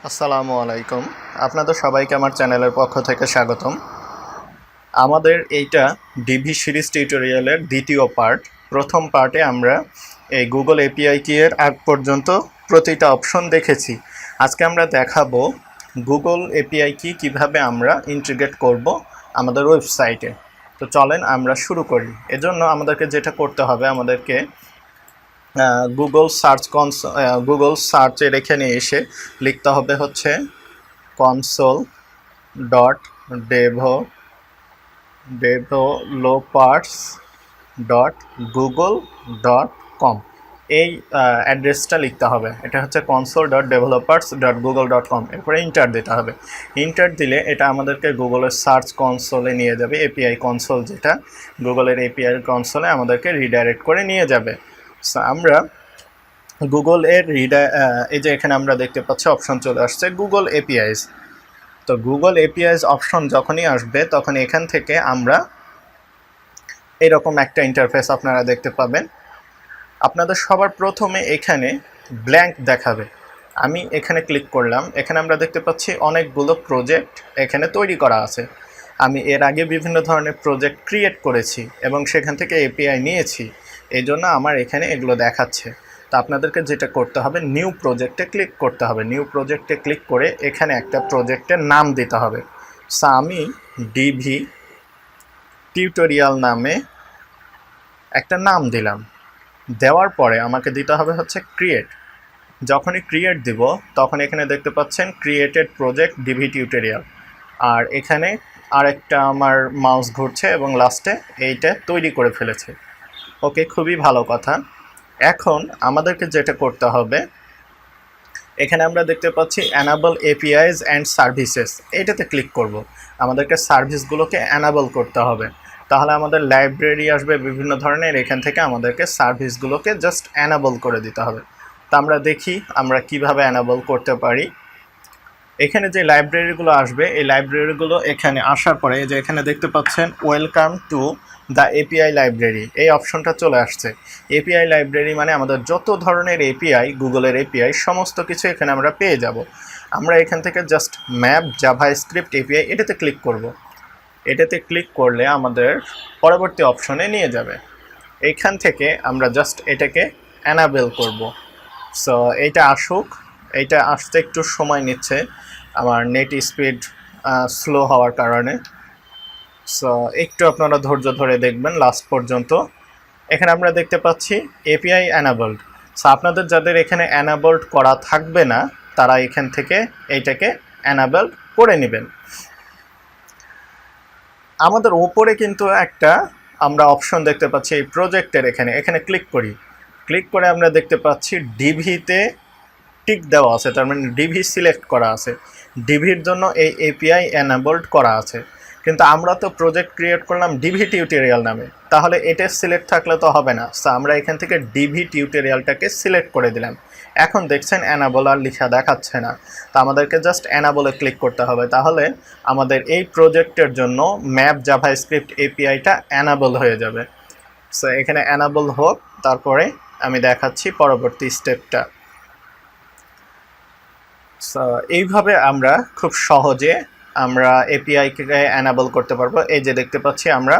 আসসালামু আলাইকুম। আপনাদের সবাইকে আমার চ্যানেলের পক্ষ থেকে স্বাগতম। আমাদের এইটা ডিভি সিরিজ টিউটোরিয়ালের দ্বিতীয় পার্ট। প্রথম পার্টে আমরা এই গুগল এপিআই কি এর আগ পর্যন্ত প্রতিটা অপশন দেখেছি। আজকে আমরা দেখাবো গুগল এপিআই কি কীভাবে আমরা ইন্টিগ্রেট করব আমাদের ওয়েবসাইটে। তো চলেন আমরা শুরু করি। এজন্য আমাদেরকে যেটা করতে হবে, আমাদেরকে গুগল সার্চের এখানে এসে লিখতে হবে হচ্ছে console.developers.google.com এই অ্যাড্রেসটা লিখতে হবে। এটা হচ্ছে console.developers.google.com। এরপরে ইন্টার দিতে হবে। ইন্টার দিলে এটা আমাদেরকে গুগলের সার্চ কনসোলে নিয়ে যাবে। এপিআই কনসোল, যেটা গুগলের এপিআই কনসোলে আমাদেরকে রিডাইরেক্ট করে নিয়ে যাবে। সো আমরা গুগল এর এই যে এখানে আমরা দেখতে পাচ্ছি অপশন চলে আসছে গুগল এপিআইস। তো গুগল এপিআইস অপশন যখনই আসবে তখন এখান থেকে আমরা এরকম একটা ইন্টারফেস আপনারা দেখতে পাবেন। আপনাদের সবার প্রথমে এখানে ব্ল্যাঙ্ক দেখাবে। আমি এখানে ক্লিক করলাম। এখানে আমরা দেখতে পাচ্ছি অনেকগুলো প্রজেক্ট এখানে তৈরি করা আছে। আমি এর আগে বিভিন্ন ধরনের প্রজেক্ট ক্রিয়েট করেছি এবং সেখান থেকে এপিআই নিয়েছি, এই জন্য আমার এখানে এগুলো দেখাচ্ছে। তো আপনাদেরকে যেটা করতে হবে, নিউ প্রজেক্টে ক্লিক করতে হবে। নিউ প্রজেক্টে ক্লিক করে এখানে একটা প্রজেক্টের নাম দিতে হবে। সো আমি ডিভি টিউটোরিয়াল নামে একটা নাম দিলাম। দেওয়ার পরে আমাকে দিতে হবে হচ্ছে ক্রিয়েট। যখনই ক্রিয়েট দিব তখন এখানে দেখতে পাচ্ছেন ক্রিয়েটেড প্রজেক্ট ডিভি টিউটোরিয়াল, আর এখানে আরেকটা আমার মাউস ঘুরছে এবং লাস্টে এইটা তৈরি করে ফেলেছে। ওকে, খুবই ভালো কথা। এখন আমাদেরকে যেটা করতে হবে, এখানে আমরা দেখতে পাচ্ছি অ্যানাবল এপিআইস অ্যান্ড সার্ভিসেস, এইটাতে ক্লিক করব। আমাদেরকে সার্ভিসগুলোকে অ্যানাবল করতে হবে, তাহলে আমাদের লাইব্রেরি আসবে বিভিন্ন ধরনের। এখান থেকে আমাদেরকে সার্ভিসগুলোকে জাস্ট অ্যানাবল করে দিতে হবে। তা আমরা দেখি আমরা কিভাবে অ্যানাবল করতে পারি। এখানে যে লাইব্রেরিগুলো আসবে, এই লাইব্রেরিগুলো এখানে আসার পরে যে এখানে দেখতে পাচ্ছেন welcome to the API library, এই অপশনটা চলে আসছে। এপিআই লাইব্রেরি মানে আমাদের যত ধরনের এপিআই, গুগলের এপিআই সমস্ত কিছু এখানে আমরা পেয়ে যাব। আমরা এখান থেকে জাস্ট ম্যাপ জাভাস্ক্রিপ্ট এপিআই এটাতে ক্লিক করব। এটাতে ক্লিক করলে আমাদের পরবর্তী অপশনে নিয়ে যাবে। এইখান থেকে আমরা জাস্ট এটাকে অ্যানাবেল করব। সো এইটা আসুক, এইটা আসতে একটু সময় নিচ্ছে আমার নেট স্পিড স্লো হওয়ার কারণে। সো একটু আপনারা ধৈর্য ধরে দেখবেন লাস্ট পর্যন্ত। এখানে আমরা দেখতে পাচ্ছি এপিআই অ্যানাবলড। সো আপনাদের যাদের এখানে অ্যানাবলড করা থাকবে না, তারা এখান থেকে এইটাকে অ্যানাবল করে নেবেন। আমাদের ওপরে কিন্তু একটা আমরা অপশন দেখতে পাচ্ছি এই প্রজেক্টের। এখানে ক্লিক করি। ক্লিক করে আমরা দেখতে পাচ্ছি ডিভিতে টিক দেওয়া আছে, তার মানে ডিভি সিলেক্ট করা আছে। ডিভির জন্য এই এপিআই অ্যানাবলড করা আছে, কিন্তু আমরা তো প্রজেক্ট ক্রিয়েট করলাম ডিভি টিউটোরিয়াল নামে, তাহলে এটা সিলেক্ট থাকলে তো হবে না। সো আমরা এখান থেকে ডিভি টিউটোরিয়ালটাকে সিলেক্ট করে দিলাম। এখন দেখছেন অ্যানাবল আর লেখা দেখাচ্ছে না। তো আমাদেরকে জাস্ট অ্যানাবলে ক্লিক করতে হবে, তাহলে আমাদের এই প্রজেক্টের জন্য ম্যাপ জাভাস্ক্রিপ্ট এপিআইটা অ্যানাবল হয়ে যাবে। সো এখানে অ্যানাবল হোক, তারপরে আমি দেখাচ্ছি পরবর্তী স্টেপটা। সো এইভাবে আমরা খুব সহজে আমরা এপিআইকে অ্যানাবল করতে পারবো। এই যে দেখতে পাচ্ছি আমরা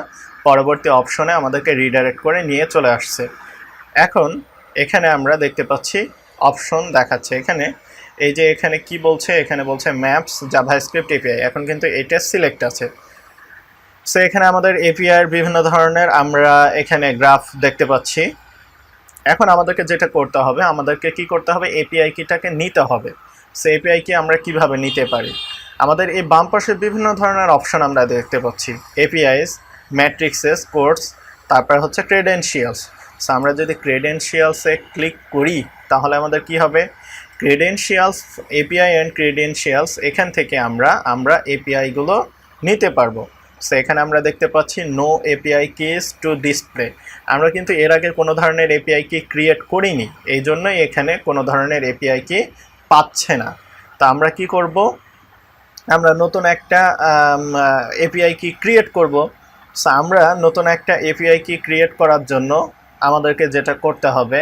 পরবর্তী অপশনে আমাদেরকে রিডাইরেক্ট করে নিয়ে চলে আসছে। এখন এখানে আমরা দেখতে পাচ্ছি অপশন দেখাচ্ছে। এই যে এখানে কি বলছে, এখানে বলছে ম্যাপস জাভাস্ক্রিপ্ট এপিআই। এখন কিন্তু এটা সিলেক্ট আছে। সো এখানে আমাদের এপিআইয়ের বিভিন্ন ধরনের আমরা এখানে গ্রাফ দেখতে পাচ্ছি। এখন আমাদেরকে যেটা করতে হবে, আমাদেরকে কি করতে হবে, এপিআই কিটাকে নিতে হবে। সো এপিআই কি আমরা কিভাবে নিতে পারি, আমাদের এই বাম পাশে বিভিন্ন ধরনের অপশন আমরা দেখতে পাচ্ছি। এপিআইস, ম্যাট্রিক্সেস, কোর্স, তারপর হচ্ছে ক্রেডেনশিয়ালস। সো আমরা যদি ক্রেডেনশিয়ালসে ক্লিক করি তাহলে আমাদের কি হবে, ক্রেডেনশিয়ালস, এপিআই অ্যান্ড ক্রেডেনশিয়ালস, এখান থেকে আমরা এপিআইগুলো নিতে পারবো। সো এখানে আমরা দেখতে পাচ্ছি no API keys to display. আমরা কিন্তু এর আগে কোনো ধরনের এপিআই কি ক্রিয়েট করিনি, এই জন্যই এখানে কোনো ধরনের এপিআই কি পাচ্ছে না। তা আমরা কি করব, আমরা নতুন একটা এপিআই কি ক্রিয়েট করব। সো আমরা নতুন একটা এপিআই কি ক্রিয়েট করার জন্য আমাদেরকে যেটা করতে হবে,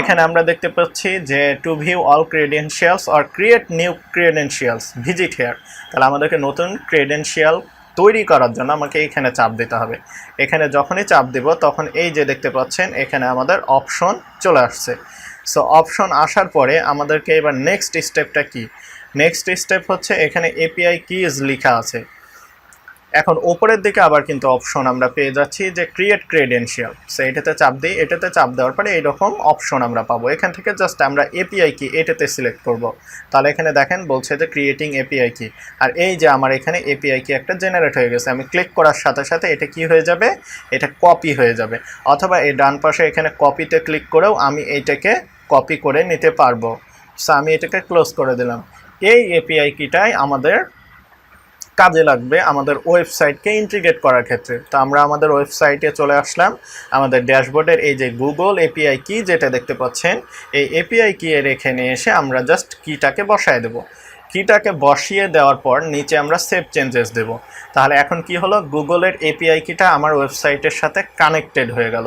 এখানে আমরা দেখতে পাচ্ছি যে to view all credentials or create new credentials visit here. তাহলে আমাদেরকে নতুন ক্রেডেনশিয়াল তৈরি করার জন্য আমাকে এখানে চাপ দিতে হবে। এখানে যখনই চাপ দেব তখন এই যে দেখতে পাচ্ছেন এখানে আমাদের অপশন চলে আসছে। সো অপশন আসার পরে আমাদেরকে এবার নেক্সট স্টেপটা কি, নেক্সট স্টেপ হচ্ছে এখানে এপিআই কিজ লেখা আছে। এখন ওপরের দিকে আবার কিন্তু অপশন আমরা পেয়ে যাচ্ছি যে ক্রিয়েট ক্রেডেনশিয়াল। সো এটাতে চাপ দিই, এটাতে চাপ দেওয়ার পরে এইরকম অপশন আমরা পাবো। এখান থেকে জাস্ট আমরা এপিআই কি এটাতে সিলেক্ট করব। তাহলে এখানে দেখেন বলছে যে ক্রিয়েটিং এপিআই কি, আর এই যে আমার এখানে এপিআই কি একটা জেনারেট হয়ে গেছে। আমি ক্লিক করার সাথে সাথে এটা কি হয়ে যাবে, এটা কপি হয়ে যাবে। অথবা এই ডান পাশে এখানে কপিতে ক্লিক করেও আমি এইটাকে কপি করে নিতে পারবো। সো আমি এটাকে ক্লোজ করে দিলাম। এই এপিআই কিটাই আমাদের কাজে লাগবে আমাদের ওয়েবসাইটকে ইন্টিগ্রেট করার ক্ষেত্রে। তো আমরা আমাদের ওয়েবসাইটে চলে আসলাম। আমাদের ড্যাশবোর্ডের এই যে গুগল এপিআই কি যেটা দেখতে পাচ্ছেন, এই এপিআই কি এর এখানে এসে আমরা জাস্ট কিটাকে বসায় দেব। কিটাকে বসিয়ে দেওয়ার পর নিচে আমরা সেভ চেঞ্জেস দেব। তাহলে এখন কি হলো, গুগলের এপিআই কিটা আমার ওয়েবসাইটের সাথে কানেক্টেড হয়ে গেল।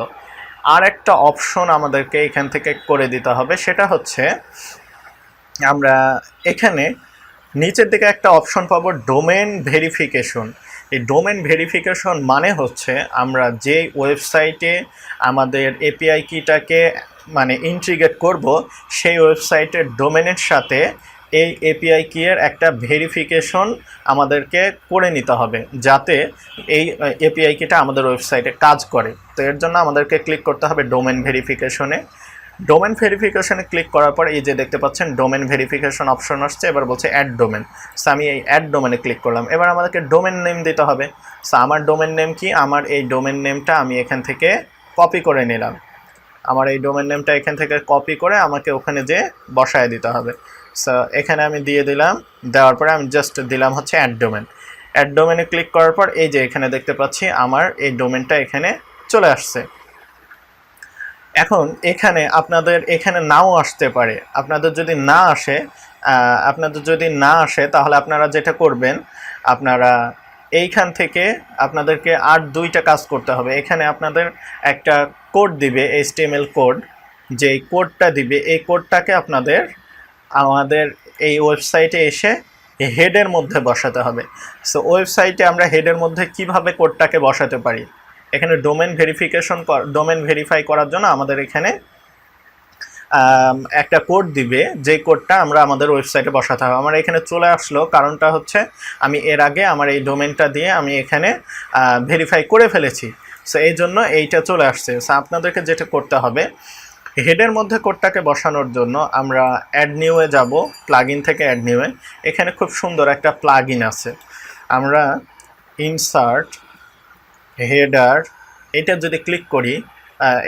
আর একটা অপশন আমাদেরকে এখান থেকে করে দিতে হবে, সেটা হচ্ছে আমরা এখানে নিচের দিকে একটা অপশন পাবো ডোমেন ভেরিফিকেশন। এই ডোমেন ভেরিফিকেশন মানে হচ্ছে আমরা যে ওয়েবসাইটে আমাদের এপিআই কিটাকে মানে ইন্টিগ্রেট করব, সেই ওয়েবসাইটের ডোমেনের সাথে এই এপিআই কি এর একটা ভেরিফিকেশন আমাদেরকে করে নিতে হবে, যাতে এই এপিআই কিটা আমাদের ওয়েবসাইটে কাজ করে। তো এর জন্য আমাদেরকে ক্লিক করতে হবে ডোমেন ভেরিফিকেশনে। ডোমেন ভেরিফিকেশনে ক্লিক করার পর এই যে দেখতে পাচ্ছেন ডোমেন ভেরিফিকেশন অপশন আসছে। এবার বলছে অ্যাড ডোমেন। সো আমি এই অ্যাড ডোমেনে ক্লিক করলাম। এবার আমাদেরকে ডোমেন নেম দিতে হবে। সো আমার ডোমেন নেম কি, আমার এই ডোমেন নেমটা আমি এখান থেকে কপি করে নিলাম। আমার এই ডোমেন নেমটা এখান থেকে কপি করে আমাকে ওখানে যে বসায় দিতে হবে। সো এখানে আমি দিয়ে দিলাম, দেওয়ার পরে আমি জাস্ট দিলাম হচ্ছে অ্যাড ডোমেন। অ্যাড ডোমেনে ক্লিক করার পর এই যে এখানে দেখতে পাচ্ছি আমার এই ডোমেনটা এখানে চলে আসছে। এখন এখানে আপনাদের এখানে নাও আসতে পারে। আপনাদের যদি না আসে তাহলে আপনারা যেটা করবেন, আপনারা এইখান থেকে আপনাদেরকে আর দুইটা কাজ করতে হবে। এখানে আপনাদের একটা কোড দিবে, HTML কোড। যেই কোডটা দিবে এই কোডটাকে আপনাদের আমাদের এই ওয়েবসাইটে এসে হেডের মধ্যে বসাতে হবে। সো ওয়েবসাইটে আমরা হেডের মধ্যে কিভাবে কোডটাকে বসাতে পারি, এখানে ডোমেন ভেরিফাই করার জন্য আমাদের এখানে একটা কোড দিবে, যে কোডটা আমরা আমাদের ওয়েবসাইটে বসাতে হবে। আমার এখানে চলে আসলো, কারণটা হচ্ছে আমি এর আগে আমার এই ডোমেনটা দিয়ে আমি এখানে ভেরিফাই করে ফেলেছি। সো এই জন্য এইটা চলে আসছে। সো আপনাদেরকে যেটা করতে হবে, হেডের মধ্যে কোডটাকে বসানোর জন্য আমরা অ্যাড নিউয়ে যাব, প্লাগইন থেকে অ্যাড নিউয়ে। এখানে খুব সুন্দর একটা প্লাগইন আছে। আমরা ইনসার্ট হেডার এটা যদি ক্লিক করি,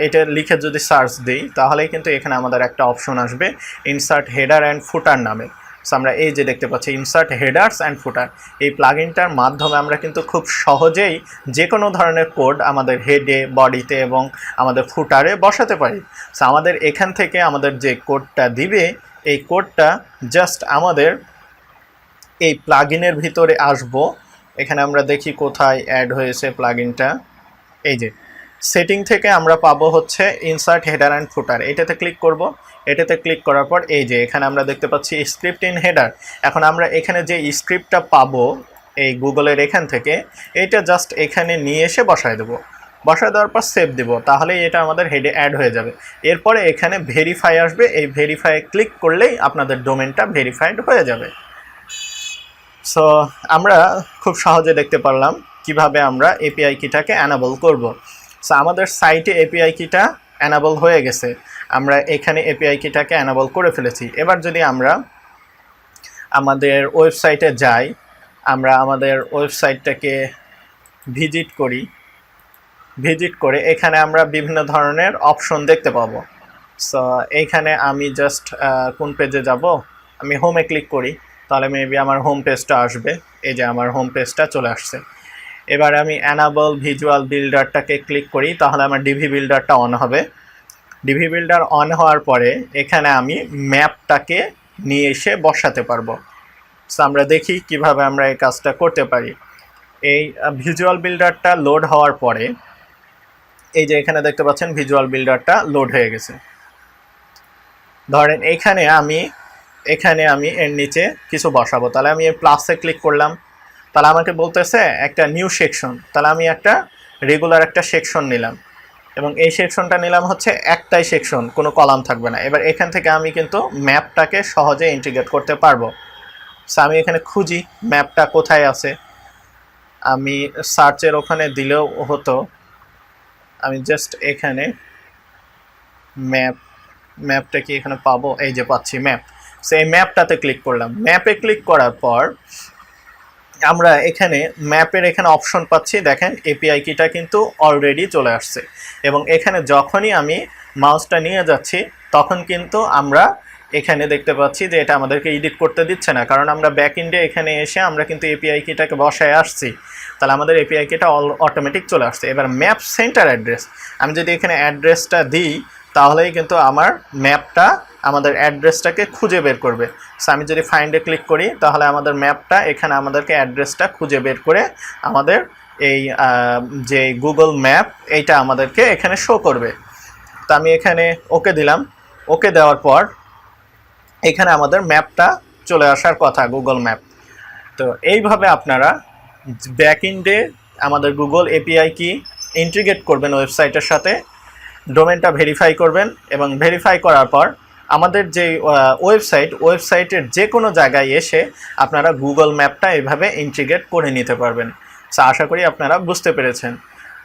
এটা লিখে যদি সার্চ দিই, তাহলেই কিন্তু এখানে আমাদের একটা অপশন আসবে ইনসার্ট হেডার অ্যান্ড ফুটার নামে। সো আমরা এই যে দেখতে পাচ্ছি ইনসার্ট হেডার্স অ্যান্ড ফুটার, এই প্লাগইনটার মাধ্যমে আমরা কিন্তু খুব সহজেই যে কোনো ধরনের কোড আমাদের হেডে, বডিতে এবং আমাদের ফুটারে বসাতে পারি। সো আমাদের এখান থেকে আমাদের যে কোডটা দিবে, এই কোডটা জাস্ট আমাদের এই প্লাগইনের ভিতরে আসবো। এখানে আমরা দেখি কোথায় অ্যাড হয়েছে প্লাগইনটা। এই যে সেটিং থেকে আমরা পাবো হচ্ছে ইনসার্ট হেডার অ্যান্ড ফুটার, এটাতে ক্লিক করব। এটাতে ক্লিক করার পর এই যে এখানে আমরা দেখতে পাচ্ছি স্ক্রিপ্ট ইন হেডার। এখন আমরা এখানে যে স্ক্রিপ্টটা পাবো এই গুগলের এখান থেকে, এটা জাস্ট এখানে নিয়ে এসে বসায় দেবো। বসায় দেওয়ার পর সেভ দেব, তাহলেই এটা আমাদের হেডে অ্যাড হয়ে যাবে। এরপরে এখানে ভেরিফাই আসবে, এই ভেরিফাই ক্লিক করলেই আপনাদের ডোমেনটা ভেরিফাইড হয়ে যাবে। সো আমরা খুব সহজে দেখতে পারলাম কিভাবে আমরা এপিআই কিটাকে অ্যানাবল করব। সো আমাদের সাইটে এপিআই কিটা অ্যানাবল হয়ে গেছে, আমরা এখানে এপিআই কিটাকে অ্যানাবল করে ফেলেছি। এবার যদি আমরা আমাদের ওয়েবসাইটে যাই, আমরা আমাদের ওয়েবসাইটটাকে ভিজিট করে এখানে আমরা বিভিন্ন ধরনের অপশন দেখতে পাবো। সো এইখানে আমি জাস্ট কোন পেজে যাব, আমি হোমে ক্লিক করি, তাহলে মেবি আমার হোম পেজটা আসবে। এই যে আমার হোম পেজটা চলে আসছে। এবার আমি অ্যানাবল ভিজুয়াল বিল্ডারটাকে ক্লিক করি, তাহলে আমার ডিভি বিল্ডারটা অন হবে। ডিভি বিল্ডার অন হওয়ার পরে এখানে আমি ম্যাপটাকে নিয়ে এসে বসাতে পারবো। সো আমরা দেখি কিভাবে আমরা এই কাজটা করতে পারি। এই ভিজুয়াল বিল্ডারটা লোড হওয়ার পরে এই যে এখানে দেখতে পাচ্ছেন ভিজুয়াল বিল্ডারটা লোড হয়ে গেছে। ধরেন এখানে আমি এর নিচে কিছু বসাবো, তাহলে আমি এই প্লাসে ক্লিক করলাম, তাহলে আমাকে বলতেছে একটা নিউ সেকশন, তাহলে আমি একটা রেগুলার একটা সেকশন নিলাম এবং এই সেকশনটা নিলাম হচ্ছে একটাই সেকশন, কোনো কলাম থাকবে না। এবার এখান থেকে আমি কিন্তু ম্যাপটাকে সহজে ইন্টিগ্রেট করতে পারবো। সো আমি এখানে খুঁজি ম্যাপটা কোথায় আছে, আমি সার্চের ওখানে দিলেও হতো, আমি জাস্ট এখানে ম্যাপটা কি এখানে পাবো, এই যে পাচ্ছি ম্যাপ। সো এই ম্যাপটাতে ক্লিক করলাম, ম্যাপে ক্লিক করার পর আমরা এখানে ম্যাপের এখানে অপশন পাচ্ছি, দেখেন এপিআই কিটা কিন্তু অলরেডি চলে আসছে এবং এখানে যখনই আমি মাউসটা নিয়ে যাচ্ছি তখন কিন্তু আমরা এখানে দেখতে পাচ্ছি যে এটা আমাদেরকে এডিট করতে দিচ্ছে না, কারণ আমরা ব্যাকএন্ডে এখানে এসে আমরা কিন্তু এপিআই কিটাকে বসায় আসছি, তাহলে আমাদের এপিআই কিটা অটোমেটিক চলে আসছে। এবার ম্যাপ সেন্টার অ্যাড্রেস, আমি যদি এখানে অ্যাড্রেসটা দিই তাহলেই কিন্তু আমার ম্যাপটা আমাদের অ্যাড্রেসটাকে খুঁজে বের করবে। সো আমি যদি ফাইন্ডে ক্লিক করি তাহলে আমাদের ম্যাপটা এখানে আমাদেরকে অ্যাড্রেসটা খুঁজে বের করে আমাদের এই যে গুগল ম্যাপ এইটা আমাদেরকে এখানে শো করবে। তো আমি এখানে ওকে দিলাম, ওকে দেওয়ার পর এখানে আমাদের ম্যাপটা চলে আসার কথা, গুগল ম্যাপ। তো এইভাবে আপনারা ব্যাকএন্ডে আমাদের গুগল এপিআই কি ইন্টিগ্রেট করবেন ওয়েবসাইটের সাথে, ডোমেনটা ভেরিফাই করবেন এবং ভেরিফাই করার পর আমাদের যে ওয়েবসাইটের যে কোনো জায়গায় এসে আপনারা গুগল ম্যাপটা এভাবে ইন্টিগ্রেট করে নিতে পারবেন। সো আশা করি আপনারা বুঝতে পেরেছেন।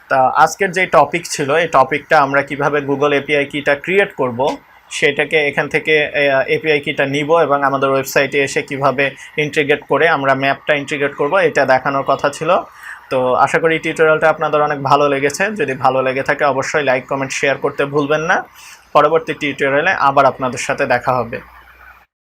তা আজকের যে টপিক ছিল এই টপিকটা আমরা কিভাবে গুগল এপিআই কিটা ক্রিয়েট করব সেটাকে এখান থেকে এপিআই কিটা নিব এবং আমাদের ওয়েবসাইটে এসে কিভাবে ইন্টিগ্রেট করে আমরা ম্যাপটা ইন্টিগ্রেট করব এটা দেখানোর কথা ছিল। তো আশা করি টিউটোরিয়ালটা আপনাদের অনেক ভালো লেগেছে। যদি ভালো লেগে থাকে অবশ্যই লাইক কমেন্ট শেয়ার করতে ভুলবেন না। পরবর্তী টিউটোরিয়ালে আবার আপনাদের সাথে দেখা হবে।